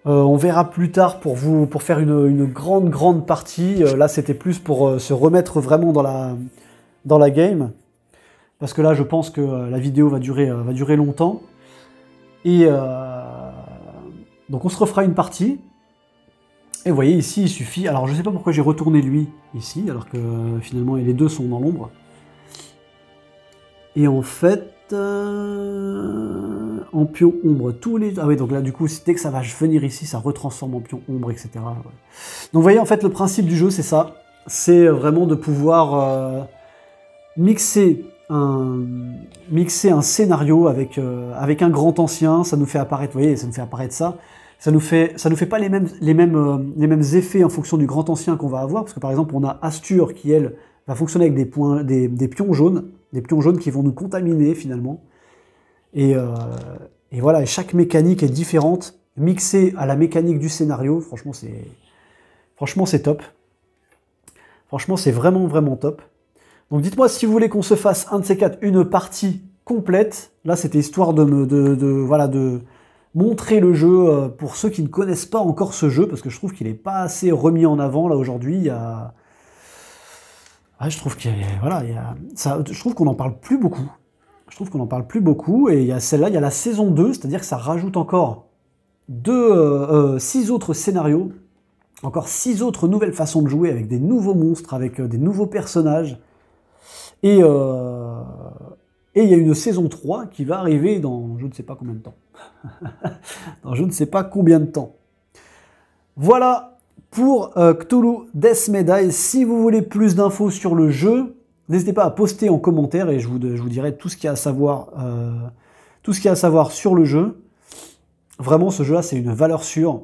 On verra plus tard pour faire une grande partie. Là, c'était plus pour se remettre vraiment dans la game. Parce que là, je pense que la vidéo va durer longtemps. Et donc, on se refera une partie. Et vous voyez, ici, il suffit... Alors, je ne sais pas pourquoi j'ai retourné lui, ici, alors que finalement, les deux sont dans l'ombre. Et en fait... en pion ombre, tous les... Ah oui, donc là, du coup, dès que ça va venir ici, ça retransforme en pion ombre, etc. Ouais. Donc, vous voyez, en fait, le principe du jeu, c'est ça. c'est vraiment de pouvoir mixer un scénario avec un grand ancien. Ça nous fait apparaître, vous voyez, ça nous fait apparaître ça. Ça nous fait pas les mêmes effets en fonction du grand ancien qu'on va avoir, parce que par exemple on a Astur qui elle va fonctionner avec des pions jaunes qui vont nous contaminer finalement. Et voilà, et chaque mécanique est différente, mixée à la mécanique du scénario. Franchement c'est top. Franchement c'est vraiment vraiment top. Donc dites-moi si vous voulez qu'on se fasse un de ces quatre, une partie complète. Là c'était histoire de montrer le jeu pour ceux qui ne connaissent pas encore ce jeu, parce que je trouve qu'il n'est pas assez remis en avant là aujourd'hui. Je trouve je trouve qu'on n'en parle plus beaucoup. Et il y a celle-là, il y a la saison 2, c'est-à-dire que ça rajoute encore 6 autres scénarios, encore 6 autres nouvelles façons de jouer, avec des nouveaux monstres, avec des nouveaux personnages. Et il y a une saison 3 qui va arriver dans je ne sais pas combien de temps. Dans je ne sais pas combien de temps. Voilà pour Cthulhu Death May Die. Si vous voulez plus d'infos sur le jeu, n'hésitez pas à poster en commentaire et je vous dirai tout ce qu'il y a à savoir, sur le jeu. Vraiment, ce jeu-là, c'est une valeur sûre.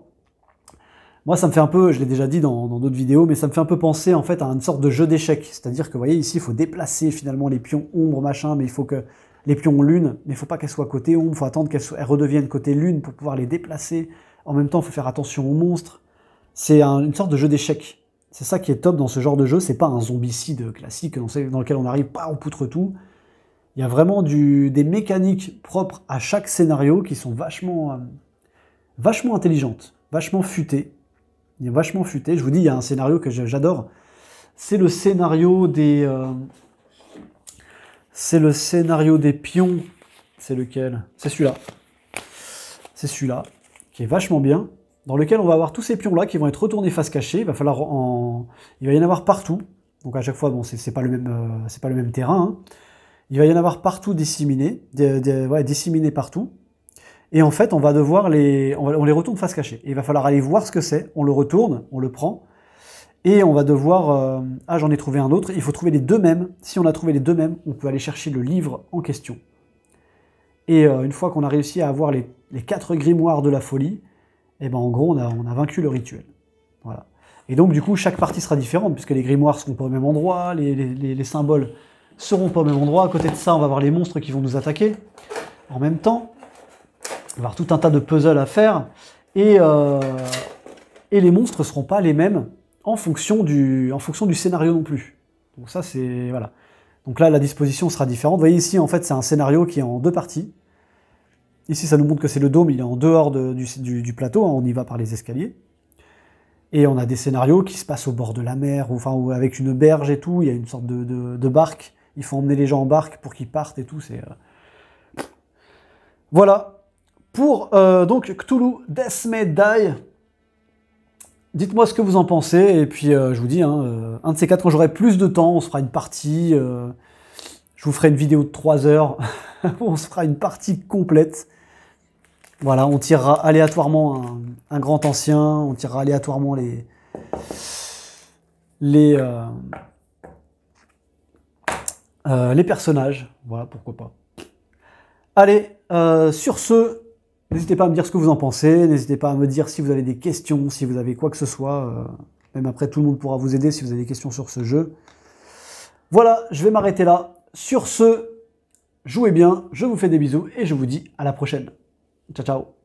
Moi, ça me fait un peu, je l'ai déjà dit dans d'autres vidéos, mais ça me fait un peu penser en fait à une sorte de jeu d'échecs. C'est-à-dire que, vous voyez, ici, il faut déplacer finalement les pions ombre, machin, mais il faut que les pions lune, mais il ne faut pas qu'elles soient côté ombre, il faut attendre qu'elles redeviennent côté lune pour pouvoir les déplacer. En même temps, il faut faire attention aux monstres. C'est une sorte de jeu d'échecs. C'est ça qui est top dans ce genre de jeu, c'est pas un zombicide classique dans lequel on arrive pas, on poutre tout. Il y a vraiment des mécaniques propres à chaque scénario qui sont vachement intelligentes, vachement futées. Je vous dis, il y a un scénario que j'adore. C'est le scénario des pions. C'est lequel? C'est celui-là. C'est celui-là, qui est vachement bien, dans lequel on va avoir tous ces pions-là qui vont être retournés face cachée. Il va y en avoir partout. Donc à chaque fois, bon, c'est pas le même terrain. Hein. Il va y en avoir partout disséminés, disséminés partout. Et en fait, on va devoir on les retourne face cachée. Et il va falloir aller voir ce que c'est. On le retourne, on le prend. Et on va devoir... j'en ai trouvé un autre. Il faut trouver les deux mêmes. Si on a trouvé les deux mêmes, on peut aller chercher le livre en question. Et une fois qu'on a réussi à avoir les 4 grimoires de la folie, et ben en gros, on a vaincu le rituel. Voilà. Et donc, du coup, chaque partie sera différente, puisque les grimoires seront pas au même endroit, les symboles seront pas au même endroit. À côté de ça, on va avoir les monstres qui vont nous attaquer en même temps. On va avoir tout un tas de puzzles à faire. Et les monstres ne seront pas les mêmes en fonction du scénario non plus. Donc ça, c'est... Voilà. Donc là, la disposition sera différente. Vous voyez ici, en fait, c'est un scénario qui est en 2 parties. Ici, ça nous montre que c'est le dôme, il est en dehors du plateau, hein, on y va par les escaliers. Et on a des scénarios qui se passent au bord de la mer, ou avec une berge et tout, il y a une sorte de barque. Il faut emmener les gens en barque pour qu'ils partent et tout. Voilà. Pour donc Cthulhu Death May Die. Dites-moi ce que vous en pensez, et puis je vous dis, un de ces 4, quand j'aurai plus de temps, on se fera une partie, je vous ferai une vidéo de 3 heures, on se fera une partie complète. Voilà, on tirera aléatoirement un grand ancien, on tirera aléatoirement les personnages, voilà, pourquoi pas. Allez, sur ce, n'hésitez pas à me dire ce que vous en pensez, n'hésitez pas à me dire si vous avez des questions, si vous avez quoi que ce soit. Même après, tout le monde pourra vous aider si vous avez des questions sur ce jeu. Voilà, je vais m'arrêter là. Sur ce, jouez bien, je vous fais des bisous et je vous dis à la prochaine. Ciao, ciao.